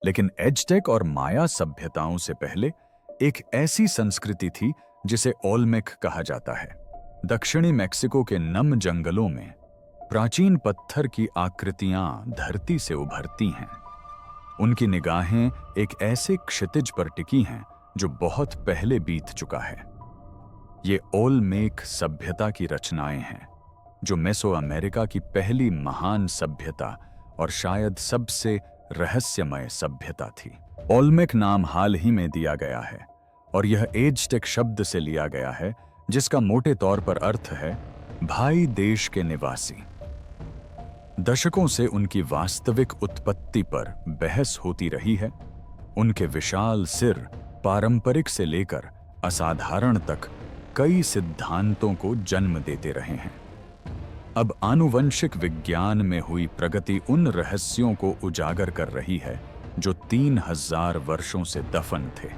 लेकिन एज़टेक और माया सभ्यताओं से पहले एक ऐसी संस्कृति थी जिसे ओल्मेक कहा जाता है। दक्षिणी मेक्सिको के नम जंगलों में प्राचीन पत्थर की आकृतियां धरती से उभरती हैं। उनकी निगाहें एक ऐसे क्षितिज पर टिकी हैं जो बहुत पहले बीत चुका है। ये ओल्मेक सभ्यता की रचनाएं हैं, जो मेसो अमेरिका की पहली महान सभ्यता और शायद सबसे रहस्यमय सभ्यता थी। ओल्मेक नाम हाल ही में दिया गया है और यह एज़टेक शब्द से लिया गया है, जिसका मोटे तौर पर अर्थ है भाई देश के निवासी। दशकों से उनकी वास्तविक उत्पत्ति पर बहस होती रही है। उनके विशाल सिर पारंपरिक से लेकर असाधारण तक कई सिद्धांतों को जन्म देते रहे हैं। अब आनुवंशिक विज्ञान में हुई प्रगति उन रहस्यों को उजागर कर रही है जो 3000 वर्षों से दफन थे।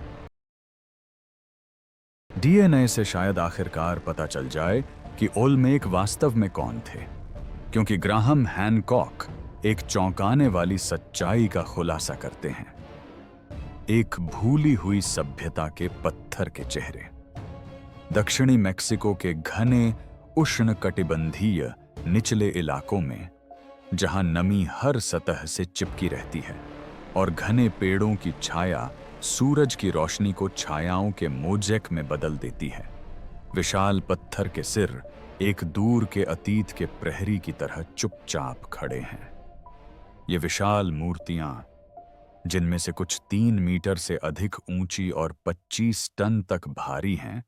डीएनए से शायद आखिरकार पता चल जाए कि ओल्मेक वास्तव में कौन थे, क्योंकि ग्राहम हैनकॉक एक चौंकाने वाली सच्चाई का खुलासा करते हैं। एक भूली हुई सभ्यता के पत्थर के चेहरे। दक्षिणी मेक्सिको के घने उष्णकटिबंधीय निचले इलाकों में, जहां नमी हर सतह से चिपकी रहती है और घने पेड़ों की छाया सूरज की रोशनी को छायाओं के मोज़ेक में बदल देती है, विशाल पत्थर के सिर एक दूर के अतीत के प्रहरी की तरह चुपचाप खड़े हैं। ये विशाल मूर्तियां, जिनमें से कुछ 3 मीटर से अधिक ऊंची और 25 टन तक भारी हैं,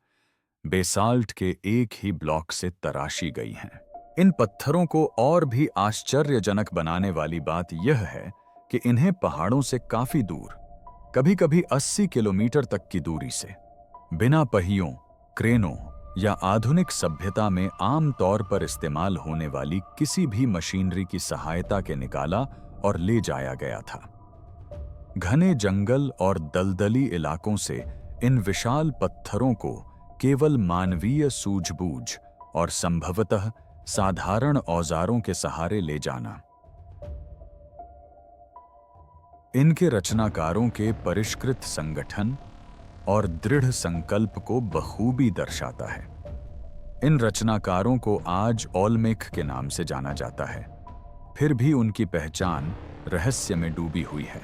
बेसाल्ट के एक ही ब्लॉक से तराशी गई हैं। इन पत्थरों को और भी आश्चर्यजनक बनाने वाली बात यह है कि इन्हें पहाड़ों से काफी दूर, कभी-कभी 80 किलोमीटर तक की दूरी से, बिना पहियों, क्रेनों या आधुनिक सभ्यता में आम तौर पर इस्तेमाल होने वाली किसी भी मशीनरी की सहायता के निकाला और ले जाया गया था। घने जंगल और दलदली इलाकों से इन विशाल पत्थरों को केवल मानवीय सूझबूझ और संभवतः साधारण औजारों के सहारे ले जाना इनके रचनाकारों के परिष्कृत संगठन और दृढ़ संकल्प को बखूबी दर्शाता है। इन रचनाकारों को आज ओल्मेक के नाम से जाना जाता है, फिर भी उनकी पहचान रहस्य में डूबी हुई है।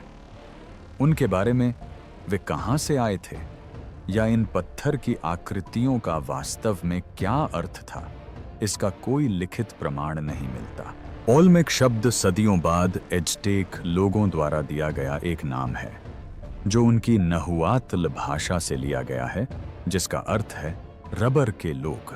उनके बारे में वे कहां से आए थे या इन पत्थर की आकृतियों का वास्तव में क्या अर्थ था, इसका कोई लिखित प्रमाण नहीं मिलता। ओल्मेक शब्द सदियों बाद एज़टेक लोगों द्वारा दिया गया एक नाम है, जो उनकी नहुआतल भाषा से लिया गया है, जिसका अर्थ है रबर के लोग।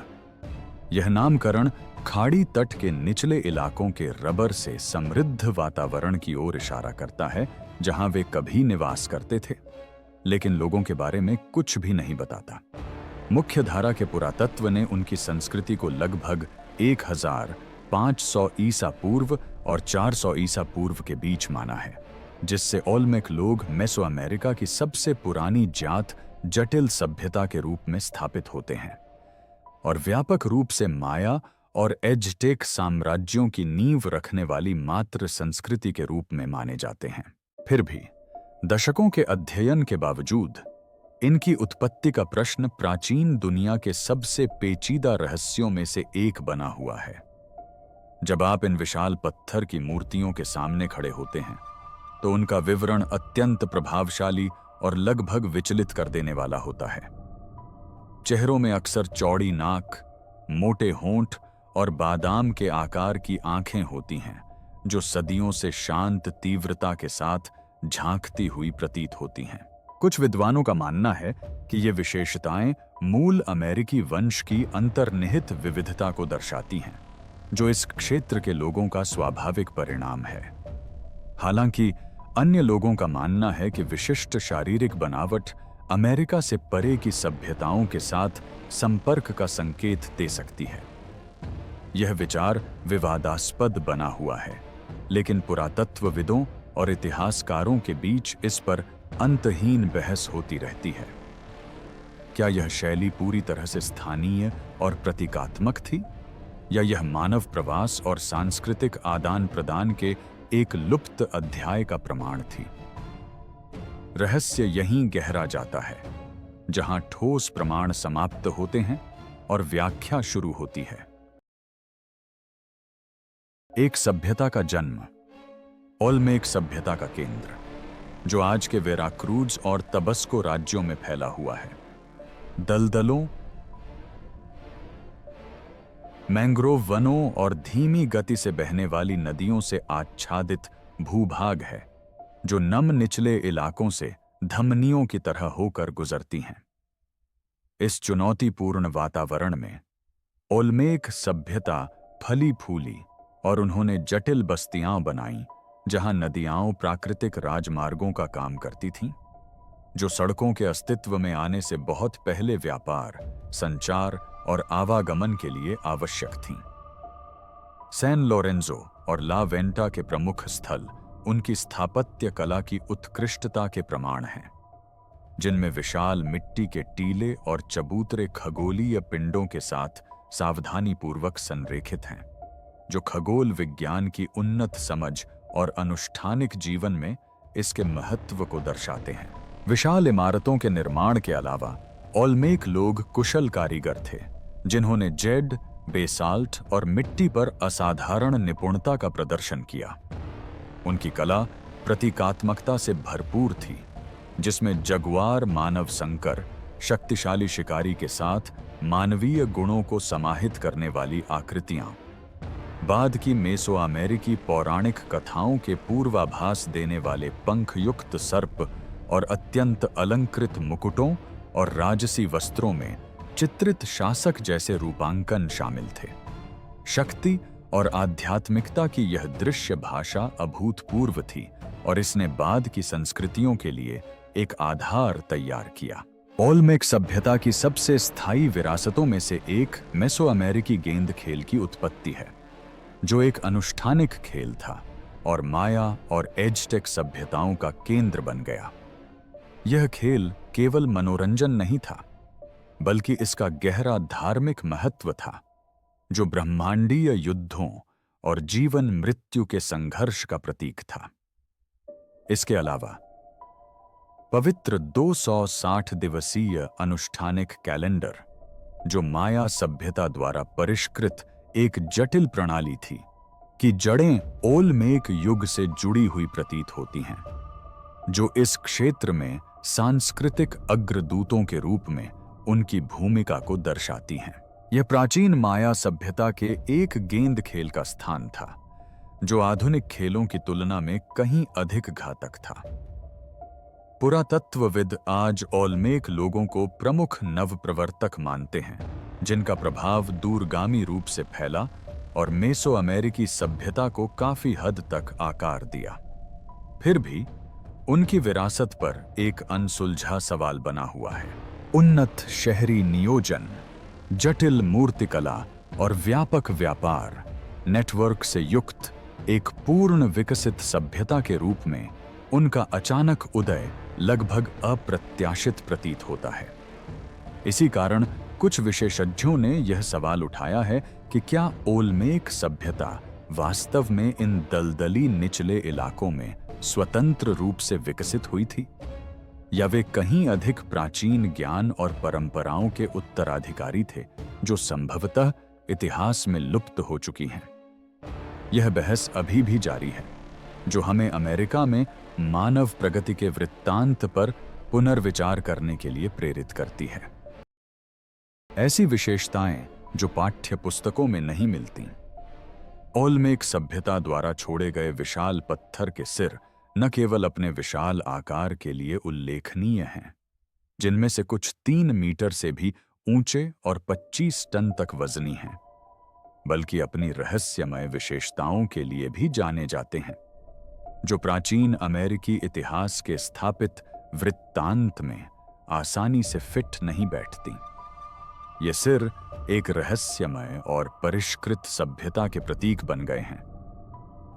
यह नामकरण खाड़ी तट के निचले इलाकों के रबर से समृद्ध वातावरण की ओर इशारा करता है, जहां वे कभी निवास करते थे, लेकिन लोगों के बारे में कुछ भी नहीं बताता। मुख्य धारा के पुरातत्व ने उनकी संस्कृति को लगभग 1500 ईसा पूर्व और 400 ईसा पूर्व के बीच माना है, जिससे ओल्मेक लोग मेसो अमेरिका की सबसे पुरानी जात जटिल सभ्यता के रूप में स्थापित होते हैं और व्यापक रूप से माया और एज़टेक साम्राज्यों की नींव रखने वाली मात्र संस्कृति के रूप में माने जाते हैं। फिर भी दशकों के अध्ययन के बावजूद इनकी उत्पत्ति का प्रश्न प्राचीन दुनिया के सबसे पेचीदा रहस्यों में से एक बना हुआ है। जब आप इन विशाल पत्थर की मूर्तियों के सामने खड़े होते हैं, तो उनका विवरण अत्यंत प्रभावशाली और लगभग विचलित कर देने वाला होता है। चेहरों में अक्सर चौड़ी नाक, मोटे होंठ और बादाम के आकार की आंखें होती हैं, जो सदियों से शांत तीव्रता के साथ झांकती हुई प्रतीत होती हैं। कुछ विद्वानों का मानना है कि ये विशेषताएं मूल अमेरिकी वंश की अंतर्निहित विविधता को दर्शाती हैं, जो इस क्षेत्र के लोगों का स्वाभाविक परिणाम है। हालांकि अन्य लोगों का मानना है कि विशिष्ट शारीरिक बनावट अमेरिका से परे की सभ्यताओं के साथ संपर्क का संकेत दे सकती है। यह विचार विवादास्पद बना हुआ है, लेकिन पुरातत्वविदों और इतिहासकारों के बीच इस पर अंतहीन बहस होती रहती है। क्या यह शैली पूरी तरह से स्थानीय और प्रतीकात्मक थी, या यह मानव प्रवास और सांस्कृतिक आदान प्रदान के एक लुप्त अध्याय का प्रमाण थी? रहस्य यहीं गहरा जाता है, जहां ठोस प्रमाण समाप्त होते हैं और व्याख्या शुरू होती है। एक सभ्यता का जन्म। ओल्मेक सभ्यता का केंद्र, जो आज के वेराक्रूज और तबस्को राज्यों में फैला हुआ है, दलदलों, मैंग्रोव वनों और धीमी गति से बहने वाली नदियों से आच्छादित भूभाग है, जो नम निचले इलाकों से धमनियों की तरह होकर गुजरती हैं। इस चुनौतीपूर्ण वातावरण में ओल्मेक सभ्यता फली फूली और उन्होंने जटिल बस्तियां बनाईं, जहां नदियां प्राकृतिक राजमार्गों का काम करती थीं, जो सड़कों के अस्तित्व में आने से बहुत पहले व्यापार, संचार और आवागमन के लिए आवश्यक थीं। सैन लोरेंजो और ला वेंटा के प्रमुख स्थल उनकी स्थापत्य कला की उत्कृष्टता के प्रमाण हैं, जिनमें विशाल मिट्टी के टीले और चबूतरे खगोलीय पिंडों के साथ सावधानीपूर्वक संरेखित हैं, जो खगोल विज्ञान की उन्नत समझ और अनुष्ठानिक जीवन में इसके महत्व को दर्शाते हैं। विशाल इमारतों के निर्माण के अलावा ओल्मेक लोग कुशल कारीगर थे, जिन्होंने जेड, बेसाल्ट और मिट्टी पर असाधारण निपुणता का प्रदर्शन किया। उनकी कला प्रतीकात्मकता से भरपूर थी, जिसमें जगुआर मानव संकर, शक्तिशाली शिकारी के साथ मानवीय गुणों को समाहित करने वाली आकृतियां, बाद की मेसो अमेरिकी पौराणिक कथाओं के पूर्वाभास देने वाले पंखयुक्त सर्प और अत्यंत अलंकृत मुकुटों और राजसी वस्त्रों में चित्रित शासक जैसे रूपांकन शामिल थे। शक्ति और आध्यात्मिकता की यह दृश्य भाषा अभूतपूर्व थी और इसने बाद की संस्कृतियों के लिए एक आधार तैयार किया। ओल्मेक सभ्यता की सबसे स्थायी विरासतों में से एक मेसो अमेरिकी गेंद खेल की उत्पत्ति है, जो एक अनुष्ठानिक खेल था और माया और एज़टेक सभ्यताओं का केंद्र बन गया। यह खेल केवल मनोरंजन नहीं था, बल्कि इसका गहरा धार्मिक महत्व था, जो ब्रह्मांडीय युद्धों और जीवन मृत्यु के संघर्ष का प्रतीक था। इसके अलावा पवित्र 260 दिवसीय अनुष्ठानिक कैलेंडर, जो माया सभ्यता द्वारा परिष्कृत एक जटिल प्रणाली थी, की जड़ें ओल्मेक युग से जुड़ी हुई प्रतीत होती हैं, जो इस क्षेत्र में सांस्कृतिक अग्रदूतों के रूप में उनकी भूमिका को दर्शाती हैं। यह प्राचीन माया सभ्यता के एक गेंद खेल का स्थान था, जो आधुनिक खेलों की तुलना में कहीं अधिक घातक था। पुरातत्वविद आज ओल्मेक लोगों को प्रमुख नवप्रवर्तक मानते हैं, जिनका प्रभाव दूरगामी रूप से फैला और मेसो अमेरिकी सभ्यता को काफी हद तक आकार दिया। फिर भी उनकी विरासत पर एक अनसुलझा सवाल बना हुआ है। उन्नत शहरी नियोजन, जटिल मूर्तिकला और व्यापक व्यापार नेटवर्क से युक्त एक पूर्ण विकसित सभ्यता के रूप में उनका अचानक उदय लगभग अप्रत्याशित प्रतीत होता है। इसी कारण कुछ विशेषज्ञों ने यह सवाल उठाया है कि क्या ओल्मेक सभ्यता वास्तव में इन दलदली निचले इलाकों में स्वतंत्र रूप से विकसित हुई थी, या वे कहीं अधिक प्राचीन ज्ञान और परंपराओं के उत्तराधिकारी थे, जो संभवतः इतिहास में लुप्त हो चुकी हैं। यह बहस अभी भी जारी है, जो हमें अमेरिका में मानव प्रगति के वृत्तांत पर पुनर्विचार करने के लिए प्रेरित करती है। ऐसी विशेषताएं जो पाठ्य पुस्तकों में नहीं मिलती। ओल्मेक सभ्यता द्वारा छोड़े गए विशाल पत्थर के सिर न केवल अपने विशाल आकार के लिए उल्लेखनीय हैं, जिनमें से कुछ 3 मीटर से भी ऊंचे और 25 टन तक वजनी हैं, बल्कि अपनी रहस्यमय विशेषताओं के लिए भी जाने जाते हैं, जो प्राचीन अमेरिकी इतिहास के स्थापित वृत्तांत में आसानी से फिट नहीं बैठती। ये सिर एक रहस्यमय और परिष्कृत सभ्यता के प्रतीक बन गए हैं।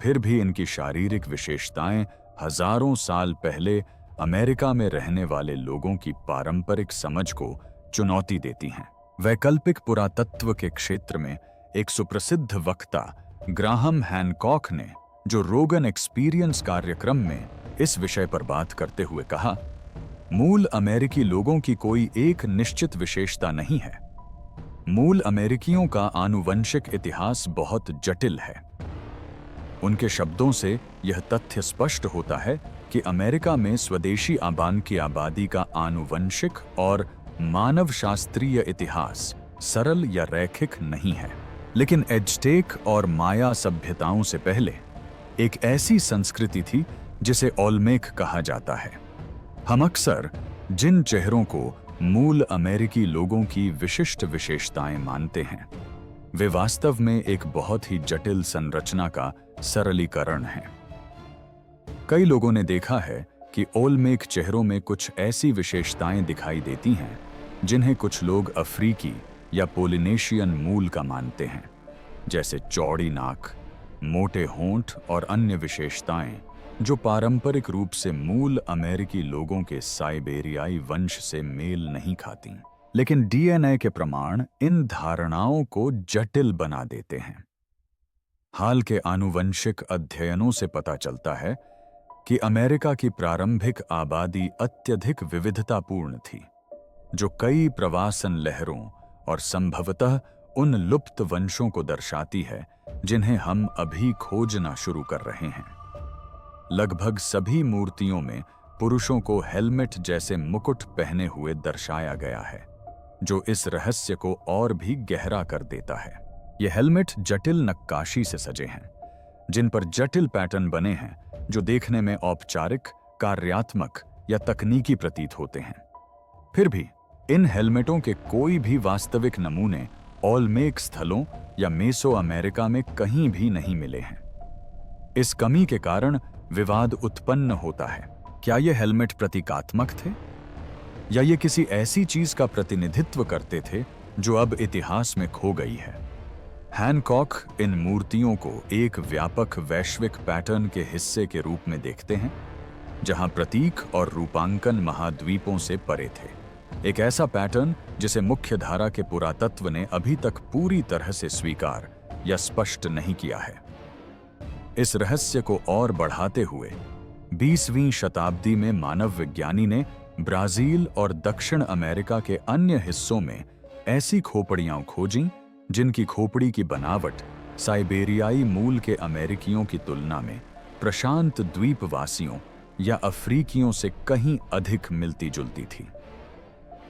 फिर भी इनकी शारीरिक विशेषताएं हजारों साल पहले अमेरिका में रहने वाले लोगों की पारंपरिक समझ को चुनौती देती हैं। वैकल्पिक पुरातत्व के क्षेत्र में एक सुप्रसिद्ध वक्ता ग्राहम हैनकॉक ने, जो रोगन एक्सपीरियंस कार्यक्रम में इस विषय पर बात करते हुए कहा, मूल अमेरिकी लोगों की कोई एक निश्चित विशेषता नहीं है। मूल अमेरिकियों का आनुवंशिक इतिहास बहुत जटिल है। उनके शब्दों से यह तथ्य स्पष्ट होता है कि अमेरिका में स्वदेशी आबान की आबादी का आनुवंशिक और मानवशास्त्रीय इतिहास सरल या रैखिक नहीं है। लेकिन एज़टेक और माया सभ्यताओं से पहले एक ऐसी संस्कृति थी जिसे ओल्मेक कहा जाता है। हम अक्सर जिन चेहरों को मूल अमेरिकी लोगों की विशिष्ट विशेषताएं मानते हैं, वे वास्तव में एक बहुत ही जटिल संरचना का सरलीकरण है। कई लोगों ने देखा है कि ओल्मेक चेहरों में कुछ ऐसी विशेषताएं दिखाई देती हैं जिन्हें कुछ लोग अफ्रीकी या पोलिनेशियन मूल का मानते हैं, जैसे चौड़ी नाक, मोटे होंठ और अन्य विशेषताएं जो पारंपरिक रूप से मूल अमेरिकी लोगों के साइबेरियाई वंश से मेल नहीं खाती। लेकिन डीएनए के प्रमाण इन धारणाओं को जटिल बना देते हैं। हाल के आनुवंशिक अध्ययनों से पता चलता है कि अमेरिका की प्रारंभिक आबादी अत्यधिक विविधतापूर्ण थी, जो कई प्रवासन लहरों और संभवतः उन लुप्त वंशों को दर्शाती है जिन्हें हम अभी खोजना शुरू कर रहे हैं। लगभग सभी मूर्तियों में पुरुषों को हेलमेट जैसे मुकुट पहने हुए दर्शाया गया है, जो इस रहस्य को और भी गहरा कर देता है। ये हेलमेट जटिल नक्काशी से सजे हैं, जिन पर जटिल पैटर्न बने हैं जो देखने में औपचारिक, कार्यात्मक या तकनीकी प्रतीत होते हैं। फिर भी इन हेलमेटों के कोई भी वास्तविक नमूने ओल्मेक स्थलों या मेसो अमेरिका में कहीं भी नहीं मिले हैं। इस कमी के कारण विवाद उत्पन्न होता है। क्या ये हेलमेट प्रतीकात्मक थे या ये किसी ऐसी चीज का प्रतिनिधित्व करते थे जो अब इतिहास में खो गई है? हैनकॉक इन मूर्तियों को एक व्यापक वैश्विक पैटर्न के हिस्से के रूप में देखते हैं, जहां प्रतीक और रूपांकन महाद्वीपों से परे थे। एक ऐसा पैटर्न जिसे मुख्यधारा के पुरातत्व ने अभी तक पूरी तरह से स्वीकार या स्पष्ट नहीं किया है। इस रहस्य को और बढ़ाते हुए 20वीं शताब्दी में मानव विज्ञानी ने ब्राजील और दक्षिण अमेरिका के अन्य हिस्सों में ऐसी खोपड़ियां खोजीं जिनकी खोपड़ी की बनावट साइबेरियाई मूल के अमेरिकियों की तुलना में प्रशांत द्वीपवासियों या अफ्रीकियों से कहीं अधिक मिलती जुलती थी।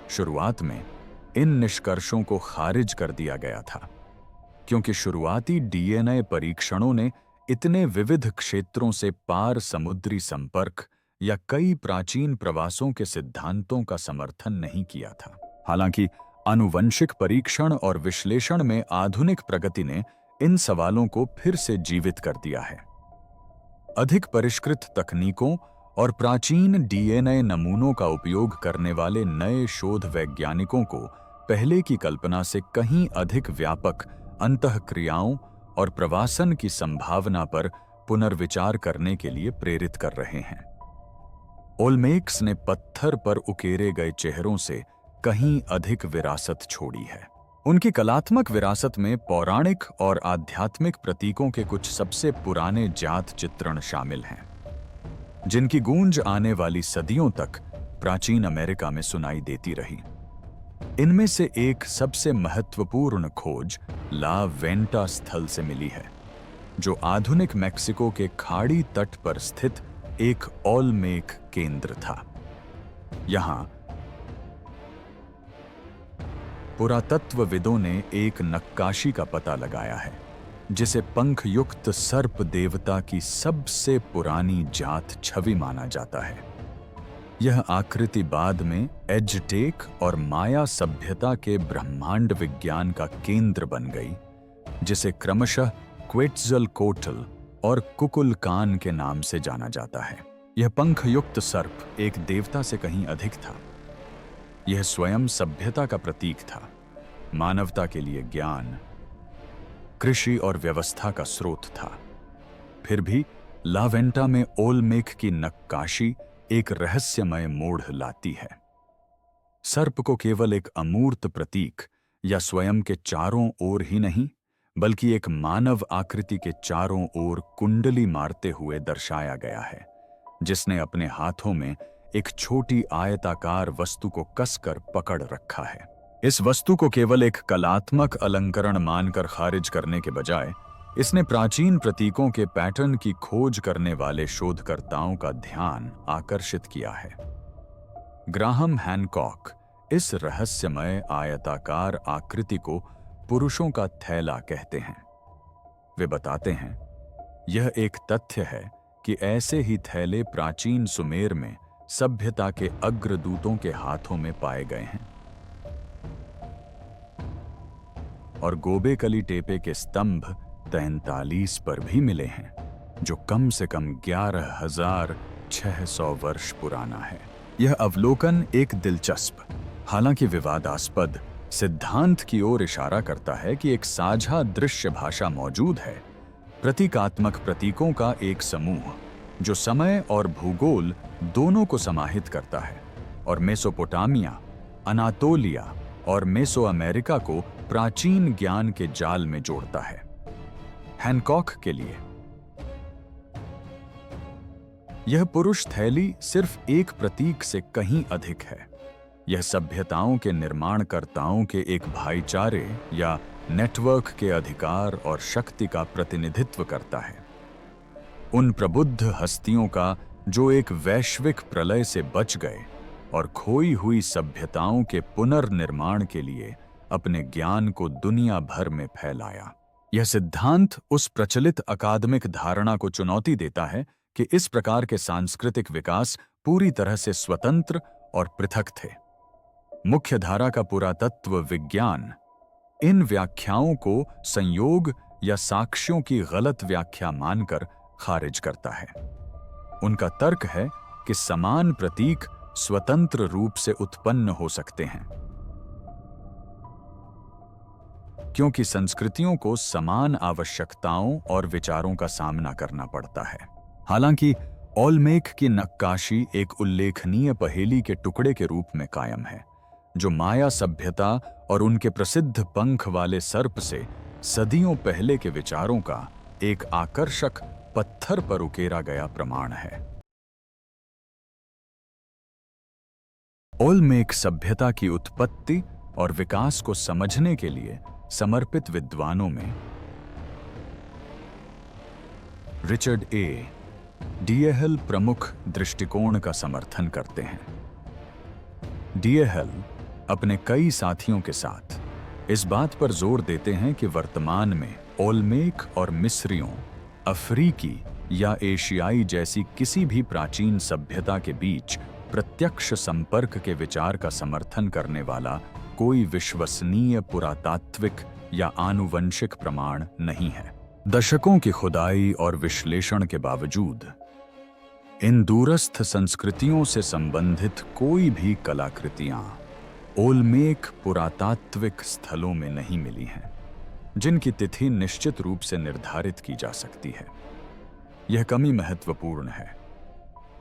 शुरुआत में इन निष्कर्षों को खारिज कर दिया गया था, क्योंकि शुरुआती डीएनए परीक्षणों ने इतने विविध क्षेत्रों से पार समुद्री संपर्क या कई प्राचीन प्रवासों के सिद्धांतों का समर्थन नहीं किया था। हालांकि आनुवंशिक परीक्षण और विश्लेषण में आधुनिक प्रगति ने इन सवालों को फिर से जीवित कर दिया है। अधिक परिष्कृत तकनीकों और प्राचीन डीएनए नमूनों का उपयोग करने वाले नए शोध वैज्ञानिकों को पहले की कल्पना से कहीं अधिक व्यापक अंतःक्रियाओं और प्रवासन की संभावना पर पुनर्विचार करने के लिए प्रेरित कर रहे हैं। ओल्मेक्स ने पत्थर पर उकेरे गए चेहरों से कहीं अधिक विरासत छोड़ी है। उनकी कलात्मक विरासत में पौराणिक और आध्यात्मिक प्रतीकों के कुछ सबसे पुराने जात चित्रण शामिल हैं, जिनकी गूंज आने वाली सदियों तक प्राचीन अमेरिका में सुनाई देती रही। इनमें से एक सबसे महत्वपूर्ण खोज ला वेंटा स्थल से मिली है, जो आधुनिक मेक्सिको के खाड़ी तट पर स्थित एक ओल्मेक केंद्र था। यहां पुरातत्वविदों ने एक नक्काशी का पता लगाया है, जिसे पंखयुक्त सर्प देवता की सबसे पुरानी जात छवि माना जाता है। यह आकृति बाद में एज़टेक और माया सभ्यता के ब्रह्मांड विज्ञान का केंद्र बन गई, जिसे क्रमशः क्वेट्ज़लकोट्ल और कुकुलकान के नाम से जाना जाता है। यह पंखयुक्त सर्प एक देवता से कहीं अधिक था। यह स्वयं सभ्यता का प्रतीक था, मानवता के लिए ज्ञान, कृषि और व्यवस्था का स्रोत था। फिर भी ला वेंटा में ओल्मेक की नक्काशी एक रहस्यमय मोड़ लाती है। सर्प को केवल एक अमूर्त प्रतीक या स्वयं के चारों ओर ही नहीं, बल्कि एक मानव आकृति के चारों ओर कुंडली मारते हुए दर्शाया गया है, जिसने अपने हाथों में एक छोटी आयताकार वस्तु को कसकर पकड़ रखा है। इस वस्तु को केवल एक कलात्मक अलंकरण मानकर खारिज करने के बजाय इसने प्राचीन प्रतीकों के पैटर्न की खोज करने वाले शोधकर्ताओं का ध्यान आकर्षित किया है। ग्राहम हैनकॉक इस रहस्यमय आयताकार आकृति को पुरुषों का थैला कहते हैं। वे बताते हैं, यह एक तथ्य है कि ऐसे ही थैले प्राचीन सुमेर में सभ्यता के अग्रदूतों के हाथों में पाए गए हैं और गोबेकली टेपे के स्तंभ 43 पर भी मिले हैं, जो कम से कम 11,600 वर्ष पुराना है। यह अवलोकन एक दिलचस्प, हालांकि विवादास्पद सिद्धांत की ओर इशारा करता है कि एक साझा दृश्य भाषा मौजूद है, प्रतीकात्मक प्रतीकों का एक समूह जो समय और भूगोल दोनों को समाहित करता है और मेसोपोटामिया, अनातोलिया और मेसो अमेरिका को प्राचीन ज्ञान के जाल में जोड़ता है। हैनकॉक के लिए यह पुरुष थैली सिर्फ एक प्रतीक से कहीं अधिक है। यह सभ्यताओं के निर्माणकर्ताओं के एक भाईचारे या नेटवर्क के अधिकार और शक्ति का प्रतिनिधित्व करता है। उन प्रबुद्ध हस्तियों का जो एक वैश्विक प्रलय से बच गए और खोई हुई सभ्यताओं के पुनर्निर्माण के लिए अपने ज्ञान को दुनिया भर में फैलाया। यह सिद्धांत उस प्रचलित अकादमिक धारणा को चुनौती देता है कि इस प्रकार के सांस्कृतिक विकास पूरी तरह से स्वतंत्र और पृथक थे। मुख्यधारा का पुरातत्व विज्ञान इन व्याख्याओं को संयोग या साक्ष्यों की गलत व्याख्या मानकर खारिज करता है। उनका तर्क है कि समान प्रतीक स्वतंत्र रूप से उत्पन्न हो सकते हैं, क्योंकि संस्कृतियों को समान आवश्यकताओं और विचारों का सामना करना पड़ता है। हालांकि ओलमेक की नक्काशी एक उल्लेखनीय पहेली के टुकड़े के रूप में कायम है, जो माया सभ्यता और उनके प्रसिद्ध पंख वाले सर्प से सदियों पहले के विचारों का एक आकर्षक पत्थर पर उकेरा गया प्रमाण है। ओलमेक सभ्यता की उत्पत्ति और विकास को समझने के लिए समर्पित विद्वानों में रिचर्ड ए. डीएहल प्रमुख दृष्टिकोण का समर्थन करते हैं। डीएहल अपने कई साथियों के साथ इस बात पर जोर देते हैं कि वर्तमान में ओलमेक और मिस्रियों, अफ्रीकी या एशियाई जैसी किसी भी प्राचीन सभ्यता के बीच प्रत्यक्ष संपर्क के विचार का समर्थन करने वाला कोई विश्वसनीय पुरातात्विक या आनुवंशिक प्रमाण नहीं है। दशकों की खुदाई और विश्लेषण के बावजूद इन दूरस्थ संस्कृतियों से संबंधित कोई भी कलाकृतियां ओलमेक पुरातात्विक स्थलों में नहीं मिली हैं, जिनकी तिथि निश्चित रूप से निर्धारित की जा सकती है। यह कमी महत्वपूर्ण है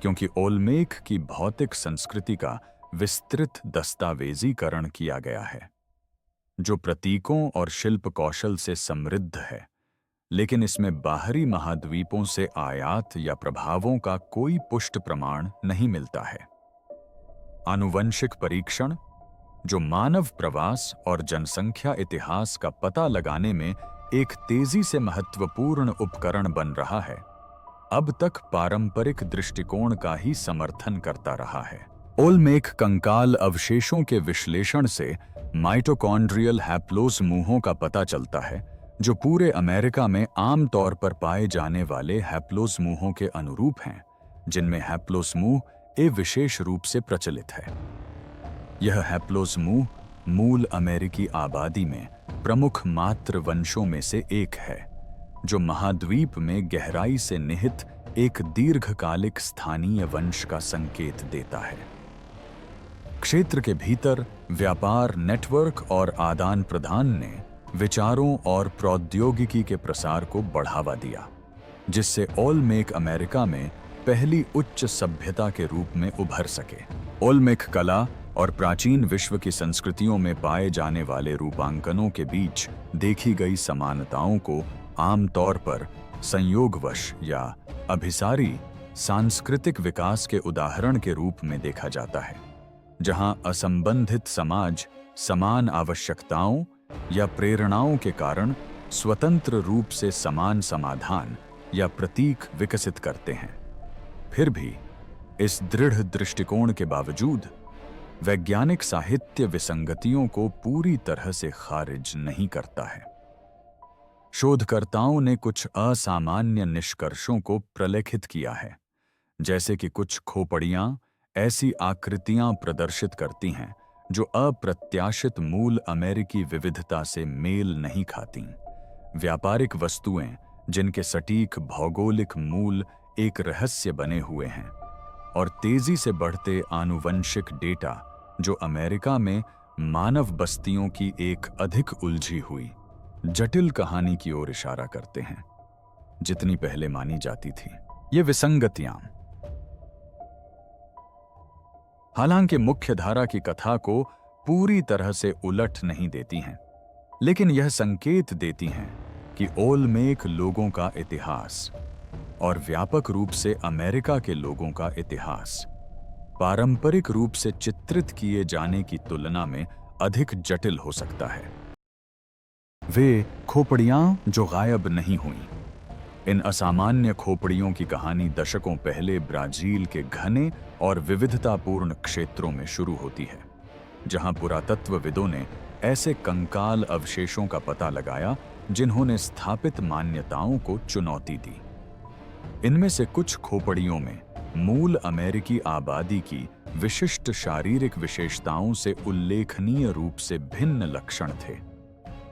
क्योंकि ओलमेक की भौतिक संस्कृति का विस्तृत दस्तावेजीकरण किया गया है, जो प्रतीकों और शिल्प कौशल से समृद्ध है, लेकिन इसमें बाहरी महाद्वीपों से आयात या प्रभावों का कोई पुष्ट प्रमाण नहीं मिलता है। आनुवंशिक परीक्षण, जो मानव प्रवास और जनसंख्या इतिहास का पता लगाने में एक तेजी से महत्वपूर्ण उपकरण बन रहा है, अब तक पारंपरिक दृष्टिकोण का ही समर्थन करता रहा है। ओलमेक कंकाल अवशेषों के विश्लेषण से माइटोकॉन्ड्रियल हैप्लोसमूहों का पता चलता है, जो पूरे अमेरिका में आम तौर पर पाए जाने वाले हैप्लोसमूहों के अनुरूप हैं, जिनमें हैप्लोसमूह ए विशेष रूप से प्रचलित है। यह हैप्लोसमूह मूल अमेरिकी आबादी में प्रमुख मातृ वंशों में से एक है, जो महाद्वीप में गहराई से निहित एक दीर्घकालिक स्थानीय वंश का संकेत देता है। क्षेत्र के भीतर व्यापार नेटवर्क और आदान प्रदान ने विचारों और प्रौद्योगिकी के प्रसार को बढ़ावा दिया, जिससे ओलमेक अमेरिका में पहली उच्च सभ्यता के रूप में उभर सके। ओलमेक कला और प्राचीन विश्व की संस्कृतियों में पाए जाने वाले रूपांकनों के बीच देखी गई समानताओं को आमतौर पर संयोगवश या अभिसारी सांस्कृतिक विकास के उदाहरण के रूप में देखा जाता है, जहां असंबंधित समाज समान आवश्यकताओं या प्रेरणाओं के कारण स्वतंत्र रूप से समान समाधान या प्रतीक विकसित करते हैं। फिर भी इस दृढ़ दृष्टिकोण के बावजूद वैज्ञानिक साहित्य विसंगतियों को पूरी तरह से खारिज नहीं करता है। शोधकर्ताओं ने कुछ असामान्य निष्कर्षों को प्रलेखित किया है, जैसे कि कुछ खोपड़ियां ऐसी आकृतियां प्रदर्शित करती हैं जो अप्रत्याशित मूल अमेरिकी विविधता से मेल नहीं खातीं। व्यापारिक वस्तुएं जिनके सटीक भौगोलिक मूल एक रहस्य बने हुए हैं, और तेजी से बढ़ते आनुवंशिक डेटा जो अमेरिका में मानव बस्तियों की एक अधिक उलझी हुई जटिल कहानी की ओर इशारा करते हैं, जितनी पहले मानी जाती थी। ये विसंगतियां हालांकि मुख्यधारा की कथा को पूरी तरह से उलट नहीं देती हैं, लेकिन यह संकेत देती हैं कि ओलमेक लोगों का इतिहास और व्यापक रूप से अमेरिका के लोगों का इतिहास पारंपरिक रूप से चित्रित किए जाने की तुलना में अधिक जटिल हो सकता है। वे खोपड़ियां जो गायब नहीं हुईं। इन असामान्य खोपड़ियों की कहानी दशकों पहले ब्राजील के घने और विविधतापूर्ण क्षेत्रों में शुरू होती है, जहां पुरातत्वविदों ने ऐसे कंकाल अवशेषों का पता लगाया जिन्होंने स्थापित मान्यताओं को चुनौती दी। इनमें से कुछ खोपड़ियों में मूल अमेरिकी आबादी की विशिष्ट शारीरिक विशेषताओं से उल्लेखनीय रूप से भिन्न लक्षण थे,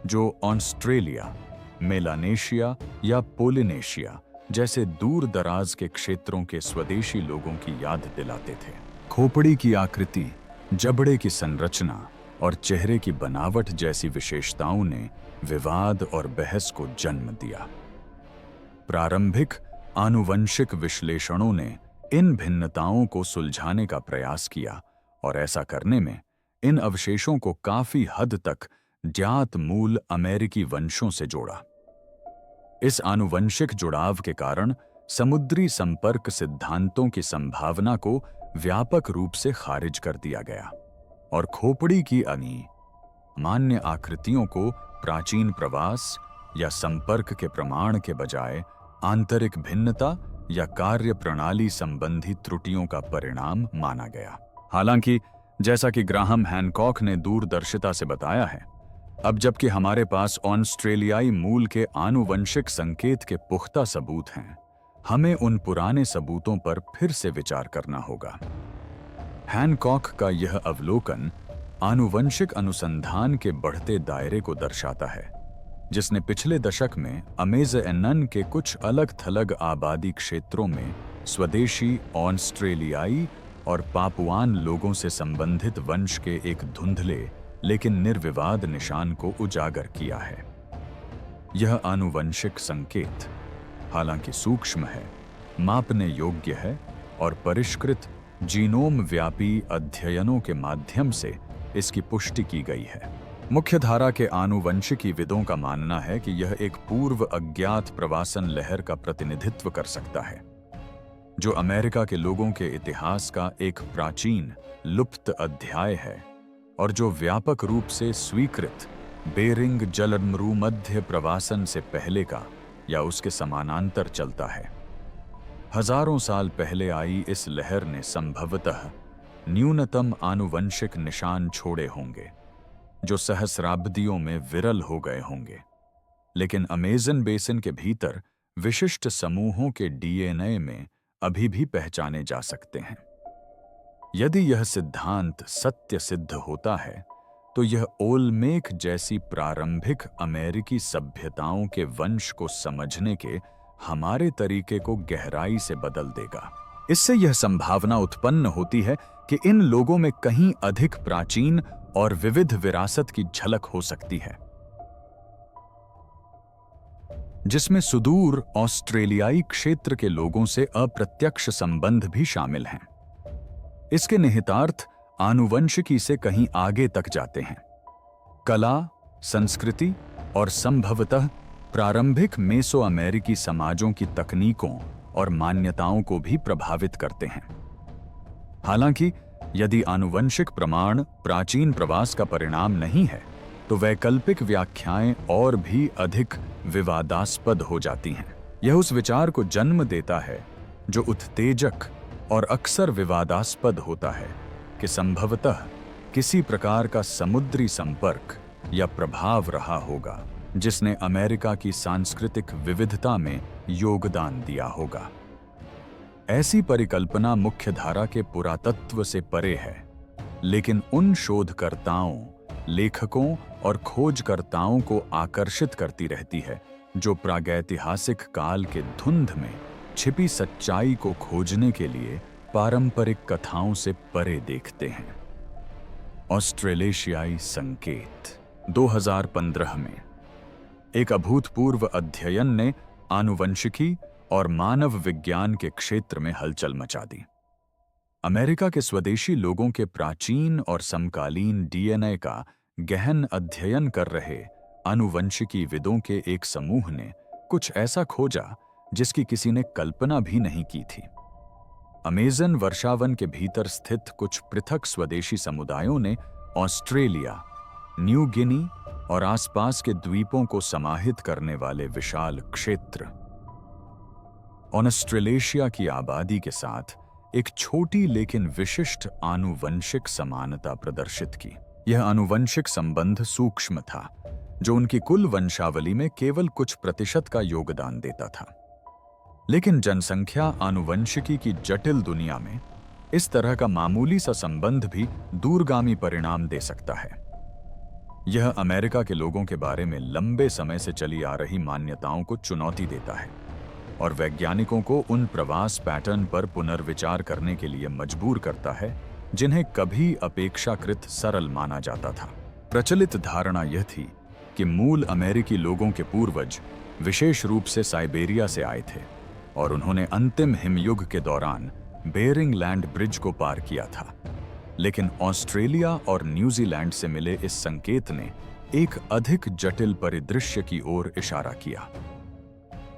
जो ऑस्ट्रेलिया, मेलानेशिया या पोलिनेशिया जैसे दूर दराज के क्षेत्रों के स्वदेशी लोगों की याद दिलाते थे। खोपड़ी की आकृति, जबड़े की संरचना और चेहरे की बनावट जैसी विशेषताओं ने विवाद और बहस को जन्म दिया। प्रारंभिक आनुवंशिक विश्लेषणों ने इन भिन्नताओं को सुलझाने का प्रयास किया और ऐसा करने में इन अवशेषों को काफी हद तक ज्ञात मूल अमेरिकी वंशों से जोड़ा। इस आनुवंशिक जुड़ाव के कारण समुद्री संपर्क सिद्धांतों की संभावना को व्यापक रूप से खारिज कर दिया गया और खोपड़ी की मान्य आकृतियों को प्राचीन प्रवास या संपर्क के प्रमाण के बजाय आंतरिक भिन्नता या कार्य प्रणाली संबंधी त्रुटियों का परिणाम माना गया। हालांकि जैसा कि ग्राहम हैनकॉक ने दूरदर्शिता से बताया है, अब जबकि हमारे पास ऑस्ट्रेलियाई मूल के आनुवंशिक संकेत के पुख्ता सबूत हैं, हमें उन पुराने सबूतों पर फिर से विचार करना होगा। हैनकॉक का यह अवलोकन आनुवंशिक अनुसंधान के बढ़ते दायरे को दर्शाता है, जिसने पिछले दशक में अमेज़न के कुछ अलग-थलग आबादी क्षेत्रों में स्वदेशी ऑस्ट्रेलियाई और पापुआन लोगों से संबंधित वंश के एक धुंधले लेकिन निर्विवाद निशान को उजागर किया है। यह आनुवंशिक संकेत, हालांकि सूक्ष्म है, मापने योग्य है और परिष्कृत जीनोम व्यापी अध्ययनों के माध्यम से इसकी पुष्टि की गई है। मुख्यधारा के आनुवंशिकीविदों का मानना है कि यह एक पूर्व अज्ञात प्रवासन लहर का प्रतिनिधित्व कर सकता है, जो अमेरिका के लोगों के इतिहास का एक प्राचीन लुप्त अध्याय है और जो व्यापक रूप से स्वीकृत बेरिंग जलमरूमध्य प्रवासन से पहले का या उसके समानांतर चलता है। हजारों साल पहले आई इस लहर ने संभवतः न्यूनतम आनुवंशिक निशान छोड़े होंगे, जो सहस्राब्दियों में विरल हो गए होंगे, लेकिन अमेज़न बेसिन के भीतर विशिष्ट समूहों के डीएनए में अभी भी पहचाने जा सकते हैं। यदि यह सिद्धांत सत्य सिद्ध होता है, तो यह ओलमेक जैसी प्रारंभिक अमेरिकी सभ्यताओं के वंश को समझने के हमारे तरीके को गहराई से बदल देगा। इससे यह संभावना उत्पन्न होती है कि इन लोगों में कहीं अधिक प्राचीन और विविध विरासत की झलक हो सकती है, जिसमें सुदूर ऑस्ट्रेलियाई क्षेत्र के लोगों से अप्रत्यक्ष संबंध भी शामिल हैं। इसके निहितार्थ आनुवंशिकी से कहीं आगे तक जाते हैं। कला, संस्कृति और संभवतः प्रारंभिक मेसो अमेरिकी समाजों की तकनीकों और मान्यताओं को भी प्रभावित करते हैं। हालांकि यदि आनुवंशिक प्रमाण प्राचीन प्रवास का परिणाम नहीं है, तो वैकल्पिक व्याख्याएं और भी अधिक विवादास्पद हो जाती हैं। यह उस विचार को जन्म देता है जो उत्तेजक और अक्सर विवादास्पद होता है कि संभवतः किसी प्रकार का समुद्री संपर्क या प्रभाव रहा होगा जिसने अमेरिका की सांस्कृतिक विविधता में योगदान दिया होगा। ऐसी परिकल्पना मुख्यधारा के पुरातत्व से परे है, लेकिन उन शोधकर्ताओं, लेखकों और खोजकर्ताओं को आकर्षित करती रहती है जो प्रागैतिहासिक काल के धुंध में छिपी सच्चाई को खोजने के लिए पारंपरिक कथाओं से परे देखते हैं। ऑस्ट्रेलेशियाई संकेत 2015 में एक अभूतपूर्व अध्ययन ने आनुवंशिकी और मानव विज्ञान के क्षेत्र में हलचल मचा दी। अमेरिका के स्वदेशी लोगों के प्राचीन और समकालीन डीएनए का गहन अध्ययन कर रहे आनुवंशिकीविदों के एक समूह ने कुछ ऐसा खोजा जिसकी किसी ने कल्पना भी नहीं की थी। अमेज़न वर्षावन के भीतर स्थित कुछ पृथक स्वदेशी समुदायों ने ऑस्ट्रेलिया, न्यू गिनी और आसपास के द्वीपों को समाहित करने वाले विशाल क्षेत्र ऑस्ट्रेलेशिया की आबादी के साथ एक छोटी लेकिन विशिष्ट आनुवंशिक समानता प्रदर्शित की। यह आनुवंशिक संबंध सूक्ष्म था, जो उनकी कुल वंशावली में केवल कुछ प्रतिशत का योगदान देता था। लेकिन जनसंख्या आनुवंशिकी की जटिल दुनिया में इस तरह का मामूली सा संबंध भी दूरगामी परिणाम दे सकता है। यह अमेरिका के लोगों के बारे में लंबे समय से चली आ रही मान्यताओं को चुनौती देता है और वैज्ञानिकों को उन प्रवास पैटर्न पर पुनर्विचार करने के लिए मजबूर करता है जिन्हें कभी अपेक्षाकृत सरल माना जाता था। प्रचलित धारणा यह थी कि मूल अमेरिकी लोगों के पूर्वज विशेष रूप से साइबेरिया से आए थे और उन्होंने अंतिम हिमयुग के दौरान बेरिंग लैंड ब्रिज को पार किया था। लेकिन ऑस्ट्रेलिया और न्यूजीलैंड से मिले इस संकेत ने एक अधिक जटिल परिदृश्य की ओर इशारा किया।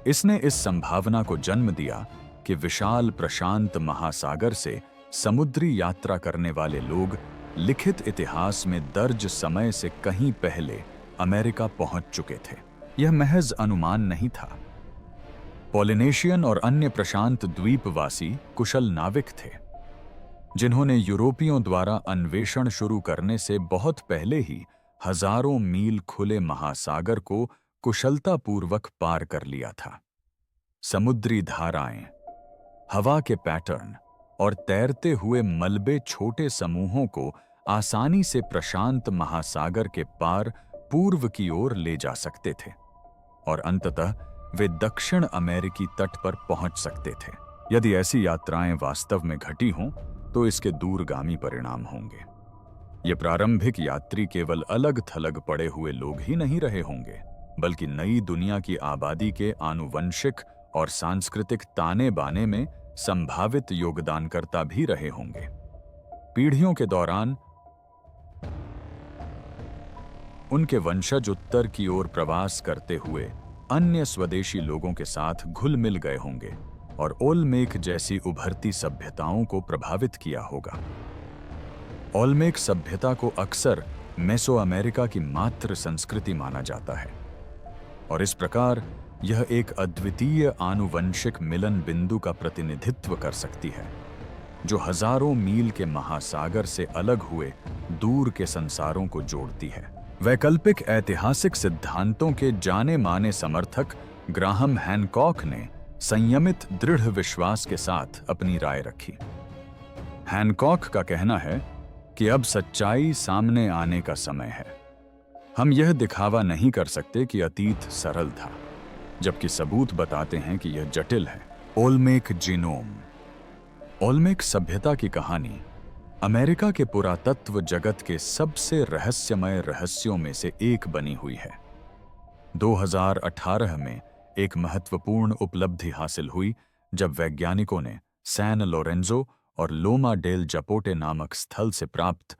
इसने इस संभावना को जन्म दिया कि विशाल प्रशांत महासागर से समुद्री यात्रा करने वाले लोग लिखित इतिहास में दर्ज समय से कहीं पहले अमेरिका पहुंच चुके थे। यह महज अनुमान नहीं था। पॉलिनेशियन और अन्य प्रशांत द्वीपवासी कुशल नाविक थे, जिन्होंने यूरोपियों द्वारा अन्वेषण शुरू करने से बहुत पहले ही हजारों मील खुले महासागर को कुशलतापूर्वक पार कर लिया था। समुद्री धाराएं, हवा के पैटर्न और तैरते हुए मलबे छोटे समूहों को आसानी से प्रशांत महासागर के पार पूर्व की ओर ले जा सकते थे और अंततः वे दक्षिण अमेरिकी तट पर पहुंच सकते थे। यदि ऐसी यात्राएं वास्तव में घटी हों तो इसके दूरगामी परिणाम होंगे। ये प्रारंभिक यात्री केवल अलग थलग पड़े हुए लोग ही नहीं रहे होंगे, बल्कि नई दुनिया की आबादी के आनुवंशिक और सांस्कृतिक ताने बाने में संभावित योगदानकर्ता भी रहे होंगे। पीढ़ियों के दौरान उनके वंशज उत्तर की ओर प्रवास करते हुए अन्य स्वदेशी लोगों के साथ घुल मिल गए होंगे और ओलमेक जैसी उभरती सभ्यताओं को प्रभावित किया होगा। ओलमेक सभ्यता को अक्सर मेसो अमेरिका की मातृ संस्कृति माना जाता है और इस प्रकार यह एक अद्वितीय आनुवंशिक मिलन बिंदु का प्रतिनिधित्व कर सकती है, जो हजारों मील के महासागर से अलग हुए दूर के संसारों को जोड़ती है। वैकल्पिक ऐतिहासिक सिद्धांतों के जाने माने समर्थक ग्राहम हैनकॉक ने संयमित दृढ़ विश्वास के साथ अपनी राय रखी। हैनकॉक का कहना है कि अब सच्चाई सामने आने का समय है। हम यह दिखावा नहीं कर सकते कि अतीत सरल था, जबकि सबूत बताते हैं कि यह जटिल है। Olmec genome. ओलमेक सभ्यता की कहानी अमेरिका के पुरातत्व जगत के सबसे रहस्यमय रहस्यों में से एक बनी हुई है। 2018 में एक महत्वपूर्ण उपलब्धि हासिल हुई जब वैज्ञानिकों ने सैन लोरेंजो और लोमा डेल जपोटे नामक स्थल से प्राप्त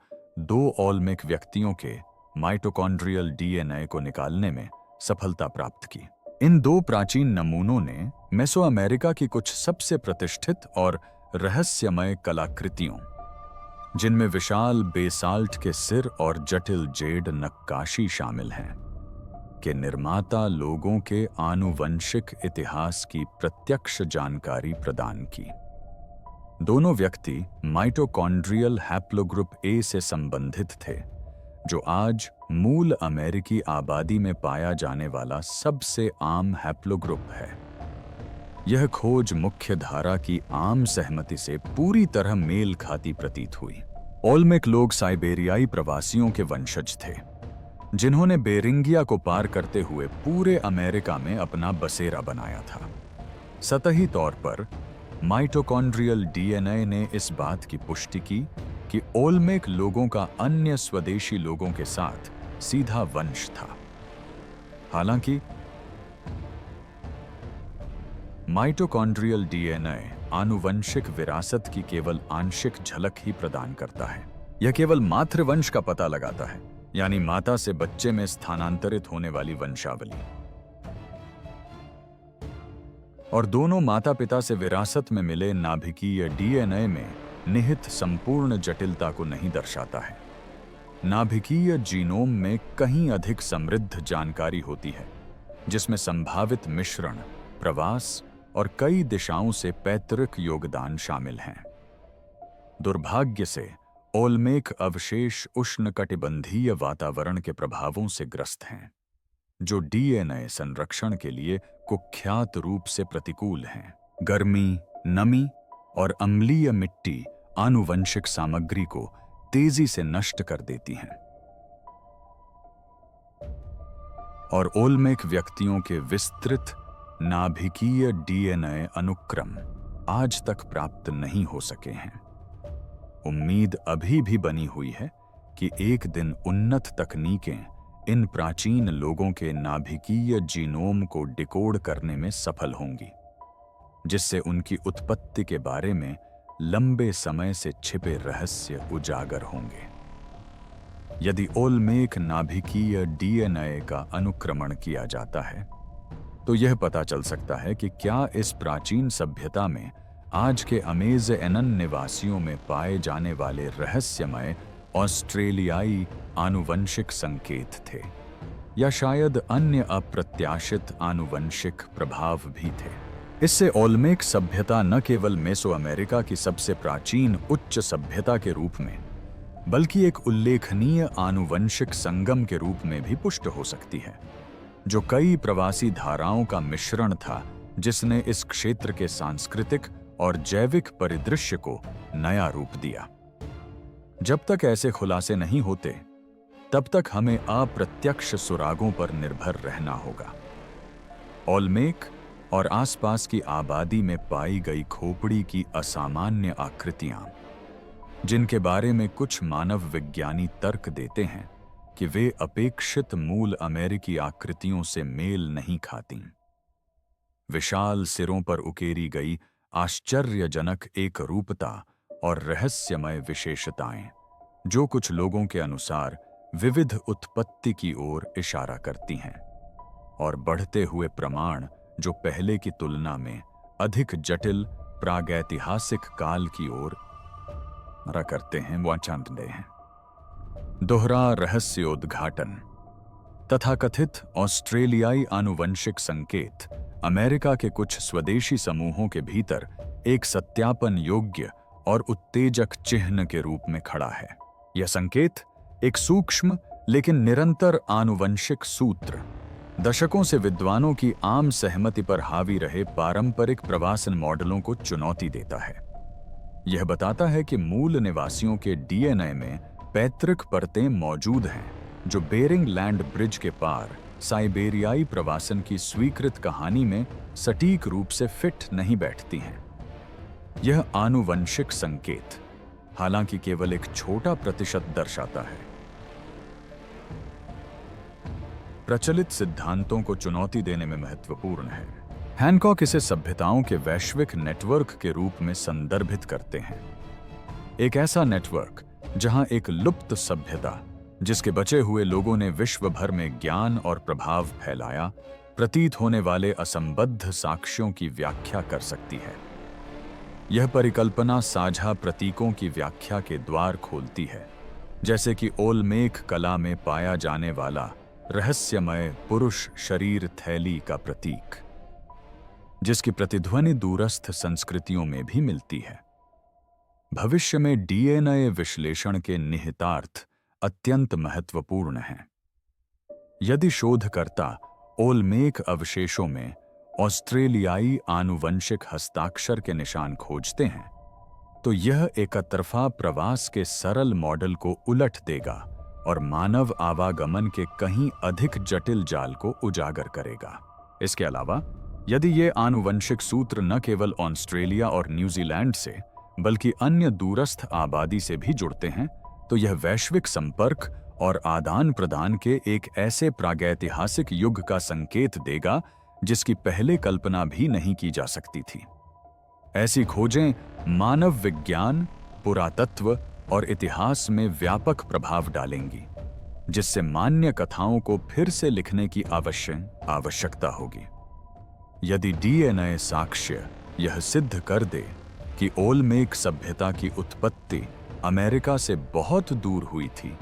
2 ओलमेक व्यक्तियों के माइटोकॉन्ड्रियल डीएनए को निकालने में सफलता प्राप्त की। इन दो प्राचीन नमूनों ने मेसो अमेरिका की कुछ सबसे प्रतिष्ठित और रहस्यमय कलाकृतियों, जिनमें विशाल बेसाल्ट के सिर और जटिल जेड नक्काशी शामिल हैं, के निर्माता लोगों के आनुवंशिक इतिहास की प्रत्यक्ष जानकारी प्रदान की। दोनों व्यक्ति माइटोकॉन्ड्रियल हैप्लोग्रुप ए से संबंधित थे, जो आज मूल अमेरिकी आबादी में पाया जाने वाला सबसे आम हैप्लोग्रुप है। यह खोज मुख्य धारा की आम सहमति से पूरी तरह मेल खाती प्रतीत हुई। ओल्मेक लोग साइबेरियाई प्रवासियों के वंशज थे, जिन्होंने बेरिंगिया को पार करते हुए पूरे अमेरिका में अपना बसेरा बनाया था। सतही तौर पर माइटोकॉन्ड्रियल डीएनए ने इस बात की पुष्टि की कि ओल्मेक लोगों का अन्य स्वदेशी लोगों के साथ सीधा वंश था। हालांकि माइटोकॉन्ड्रियल डीएनए आनुवंशिक विरासत की केवल आंशिक झलक ही प्रदान करता है। यह केवल मातृवंश का पता लगाता है, यानी माता से बच्चे में स्थानांतरित होने वाली वंशावली, और दोनों माता पिता से विरासत में मिले नाभिकीय डीएनए में निहित संपूर्ण जटिलता को नहीं दर्शाता है। नाभिकीय जीनोम में कहीं अधिक समृद्ध जानकारी होती है, जिसमें संभावित मिश्रण, प्रवास और कई दिशाओं से पैतृक योगदान शामिल हैं। दुर्भाग्य से ओल्मेक अवशेष उष्णकटिबंधीय वातावरण के प्रभावों से ग्रस्त हैं, जो डीएनए संरक्षण के लिए कुख्यात रूप से प्रतिकूल हैं। गर्मी, नमी और अम्लीय मिट्टी आनुवंशिक सामग्री को तेजी से नष्ट कर देती हैं, और ओल्मेक व्यक्तियों के विस्तृत नाभिकीय डीएनए अनुक्रम आज तक प्राप्त नहीं हो सके हैं। उम्मीद अभी भी बनी हुई है कि एक दिन उन्नत तकनीकें इन प्राचीन लोगों के नाभिकीय जीनोम को डिकोड करने में सफल होंगी, जिससे उनकी उत्पत्ति के बारे में लंबे समय से छिपे रहस्य उजागर होंगे। यदि ओल्मेक नाभिकीय डीएनए का अनुक्रमण किया जाता है, तो यह पता चल सकता है कि क्या इस प्राचीन सभ्यता में आज के अमेज़न निवासियों में पाए जाने वाले रहस्यमय ऑस्ट्रेलियाई आनुवंशिक संकेत थे, या शायद अन्य अप्रत्याशित आनुवंशिक प्रभाव भी थे। इससे ओल्मेक सभ्यता न केवल मेसो अमेरिका की सबसे प्राचीन उच्च सभ्यता के रूप में, बल्कि एक उल्लेखनीय आनुवंशिक संगम के रूप में भी पुष्ट हो सकती है, जो कई प्रवासी धाराओं का मिश्रण था, जिसने इस क्षेत्र के सांस्कृतिक और जैविक परिदृश्य को नया रूप दिया। जब तक ऐसे खुलासे नहीं होते, तब तक हमें अप्रत्यक्ष सुरागों पर निर्भर रहना होगा। ओल्मेक और आसपास की आबादी में पाई गई खोपड़ी की असामान्य आकृतियां, जिनके बारे में कुछ मानव विज्ञानी तर्क देते हैं कि वे अपेक्षित मूल अमेरिकी आकृतियों से मेल नहीं खातीं। विशाल सिरों पर उकेरी गई आश्चर्यजनक एक रूपता और रहस्यमय विशेषताएं, जो कुछ लोगों के अनुसार विविध उत्पत्ति की ओर इशारा करती हैं, और बढ़ते हुए प्रमाण जो पहले की तुलना में अधिक जटिल प्रागैतिहासिक काल की ओर इशारा करते हैं, वो चांदते हैं। दोहरा रहस्योद्घाटन। तथाकथित ऑस्ट्रेलियाई आनुवंशिक संकेत अमेरिका के कुछ स्वदेशी समूहों के भीतर एक सत्यापन योग्य और उत्तेजक चिन्ह के रूप में खड़ा है। यह संकेत एक सूक्ष्म लेकिन निरंतर आनुवंशिक सूत्र, दशकों से विद्वानों की आम सहमति पर हावी रहे पारंपरिक प्रवासन मॉडलों को चुनौती देता है। यह बताता है कि मूल निवासियों के डीएनए में पैतृक परतें मौजूद हैं, जो बेरिंग लैंड ब्रिज के पार साइबेरियाई प्रवासन की स्वीकृत कहानी में सटीक रूप से फिट नहीं बैठती हैं। यह आनुवंशिक संकेत हालांकि केवल एक छोटा प्रतिशत दर्शाता है। प्रचलित सिद्धांतों को चुनौती देने में महत्वपूर्ण है। हैनकॉक इसे सभ्यताओं के वैश्विक नेटवर्क के रूप में संदर्भित करते हैं। एक ऐसा नेटवर्क जहां एक लुप्त सभ्यता, जिसके बचे हुए लोगों ने विश्व भर में ज्ञान और प्रभाव फैलाया, प्रतीत होने वाले असंबद्ध साक्ष्यों की व्याख्या कर सकती है। यह परिकल्पना साझा प्रतीकों की व्याख्या के द्वार खोलती है, जैसे कि ओलमेक कला में पाया जाने वाला रहस्यमय पुरुष शरीर थैली का प्रतीक, जिसकी प्रतिध्वनि दूरस्थ संस्कृतियों में भी मिलती है। भविष्य में डीएनए विश्लेषण के निहितार्थ अत्यंत महत्वपूर्ण हैं। यदि शोधकर्ता ओलमेक अवशेषों में ऑस्ट्रेलियाई आनुवंशिक हस्ताक्षर के निशान खोजते हैं, तो यह एकतरफा प्रवास के सरल मॉडल को उलट देगा और मानव आवागमन के कहीं अधिक जटिल जाल को उजागर करेगा। इसके अलावा, यदि ये आनुवंशिक सूत्र न केवल ऑस्ट्रेलिया और न्यूजीलैंड से बल्कि अन्य दूरस्थ आबादी से भी जुड़ते हैं, तो यह वैश्विक संपर्क और आदान प्रदान के एक ऐसे प्रागैतिहासिक युग का संकेत देगा जिसकी पहले कल्पना भी नहीं की जा सकती थी। ऐसी खोजें मानव विज्ञान, पुरातत्व और इतिहास में व्यापक प्रभाव डालेंगी, जिससे मान्य कथाओं को फिर से लिखने की आवश्यकता होगी। यदि डीएनए साक्ष्य यह सिद्ध कर दे कि ओलमेक सभ्यता की उत्पत्ति अमेरिका से बहुत दूर हुई थी,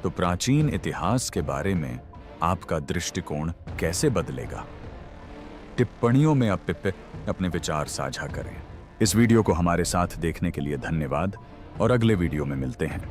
तो प्राचीन इतिहास के बारे में आपका दृष्टिकोण कैसे बदलेगा? टिप्पणियों में अपने विचार साझा करें। इस वीडियो को हमारे साथ देखने के लिए धन्यवाद और अगले वीडियो में मिलते हैं।